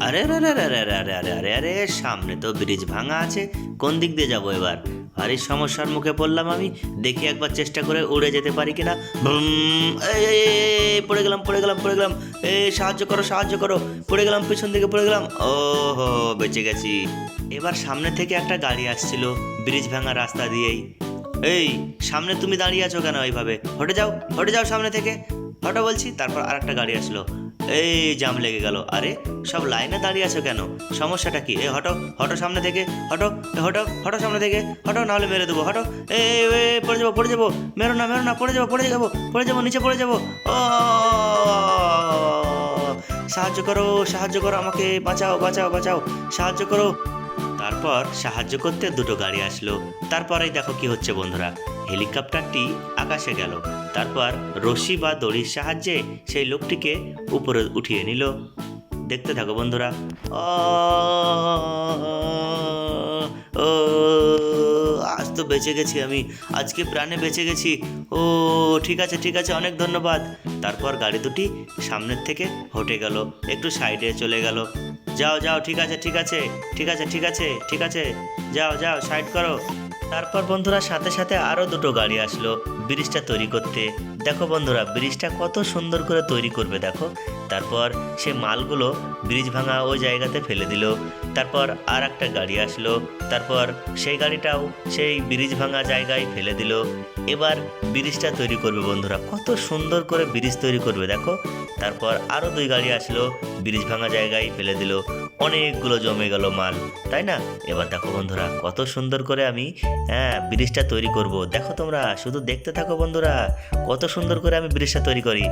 আরে আরে আরে আরে আরে আরে আরে আরে আরে সামনে তো ব্রিজ ভাঙা আছে, কোন দিক দিয়ে যাবো এবার? ভারী সমস্যার মুখে পড়লাম আমি। দেখি একবার চেষ্টা করে উড়ে যেতে পারি কিনা। এই এই, এই, এই, পড়ে গেলাম পড়ে গেলাম পড়ে গেলাম। এই সাহায্য করো সাহায্য করো, পড়ে গেলাম, পিছন দিকে পড়ে গেলাম। ও হো, বেঁচে গেছি। এবার সামনে থেকে একটা গাড়ি আসছিল ব্রিজ ভাঙা রাস্তা দিয়েই। এই সামনে তুমি দাঁড়িয়ে আছো কেন এইভাবে? হটে যাও সামনে থেকে, হটো বলছি। তারপর আর একটা গাড়ি আসলো। এই জাম লেগে গেল। আরে সব লাইনে দাঁড়িয়ে আছো কেন? সমস্যাটা কি? হটো হটো সামনে থেকে, হটো হটো হটো সামনে থেকে, হটো, নাহলে মেরে দেবো, হটো। পড়ে যাবো, মেরো না, পড়ে যাবো, নিচে পড়ে যাবো। ও সাহায্য করো আমাকে, বাঁচাও, সাহায্য করো। তারপর সাহায্য করতে দুটো গাড়ি আসলো। তারপরেই দেখো কি হচ্ছে বন্ধুরা, হেলিকপ্টারটি আকাশে গেল। তারপর রশি বা দড়ির সাহায্যে সেই লোকটিকে উপরে উঠিয়ে নিল। দেখতে থাকো বন্ধুরা। ও ও আজ তো বেঁচে গেছি আমি, আজকে প্রাণে বেঁচে গেছি। ও ঠিক আছে, অনেক ধন্যবাদ। তারপর গাড়ি দুটি সামনের থেকে হটে গেল, একটু সাইডে চলে গেল। যাও ঠিক আছে, যাও সাইড করো। তারপর বন্ধুরা সাথে সাথে আরও দুটো গাড়ি আসলো ব্রিজটা তৈরি করতে। দেখো বন্ধুরা, ব্রিজটা কত সুন্দর করে তৈরি করবে দেখো। তারপর সে মালগুলো ব্রিজ ভাঙা ওই জায়গাতে ফেলে দিল। তারপর আর একটা গাড়ি আসলো, তারপর সেই গাড়িটাও সেই ব্রিজ ভাঙা জায়গায় ফেলে দিল। এবার ব্রিজটা তৈরি করবে বন্ধুরা, কত সুন্দর করে ব্রিজ তৈরি করবে দেখো। তারপর আরও দুই গাড়ি আসলো, ব্রিজ ভাঙা জায়গায় ফেলে দিল। অনেকগুলো জমে গেল মাল, তাই না? এবার দেখো বন্ধুরা, কত সুন্দর করে আমি ব্রিজটা তৈরি করব। দেখো তোমরা শুধু দেখতে থাকো বন্ধুরা, কত সুন্দর করে আমি ব্রিজটা তৈরি করি।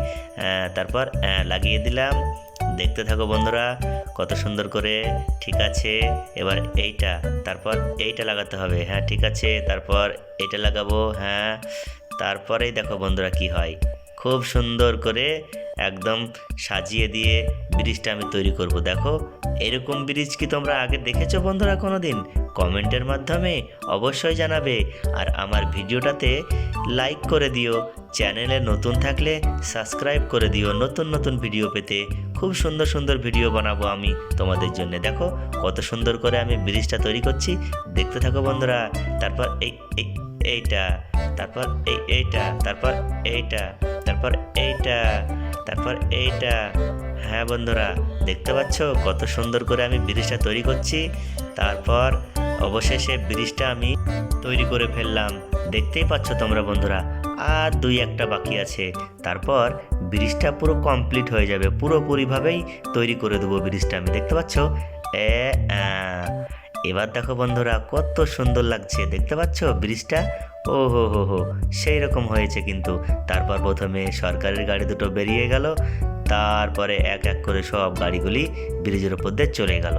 তারপর লাগিয়ে দিলাম, দেখতে থাকো বন্ধুরা কত সুন্দর করে। ঠিক আছে, এবার এইটা, তারপর এইটা লাগাতে হবে। হ্যাঁ ঠিক আছে, তারপর এইটা লাগাবো। হ্যাঁ, তারপরেই দেখো বন্ধুরা কি হয়, খুব সুন্দর করে একদম সাজিয়ে দিয়ে ব্রিজটা আমি তৈরি করব। দেখো, এরকম ব্রিজ কি তোমরা আগে দেখেছো বন্ধুরা কোনো দিন? কমেন্টের মাধ্যমে অবশ্যই জানাবে। আর আমার ভিডিওটাতে লাইক করে দিও, চ্যানেলে নতুন থাকলে সাবস্ক্রাইব করে দিও নতুন ভিডিও পেতে। খুব সুন্দর ভিডিও বানাবো আমি তোমাদের জন্য। দেখো কত সুন্দর করে আমি ব্রিজটা তৈরি করছি, দেখতে থাকো বন্ধুরা। তারপর এইটা, তারপর এইটা, তারপর এইটা, তারপর এইটা, তারপর এইটা। হ্যাঁ বন্ধুরা, দেখতে পাচ্ছ কত সুন্দর করে আমি ব্রিজটা তৈরি করছি। তারপর অবশেষে ব্রিজটা আমি তৈরি করে ফেললাম, দেখতেই পাচ্ছ তোমরা বন্ধুরা। আর দুই একটা বাকি আছে, তারপর ব্রিজটা পুরো কমপ্লিট হয়ে যাবে। পুরোপুরিভাবেই তৈরি করে দেবো ব্রিজটা আমি, দেখতে পাচ্ছ। এবার দেখো বন্ধুরা, কত সুন্দর লাগছে, দেখতে পাচ্ছ ব্রিজটা। ও হো, সেই রকম হয়েছে কিন্তু। তারপর প্রথমে সরকারের গাড়ি দুটো বেরিয়ে গেল, তারপরে এক এক করে সব গাড়িগুলি ব্রিজের উপর দিয়ে চলে গেল।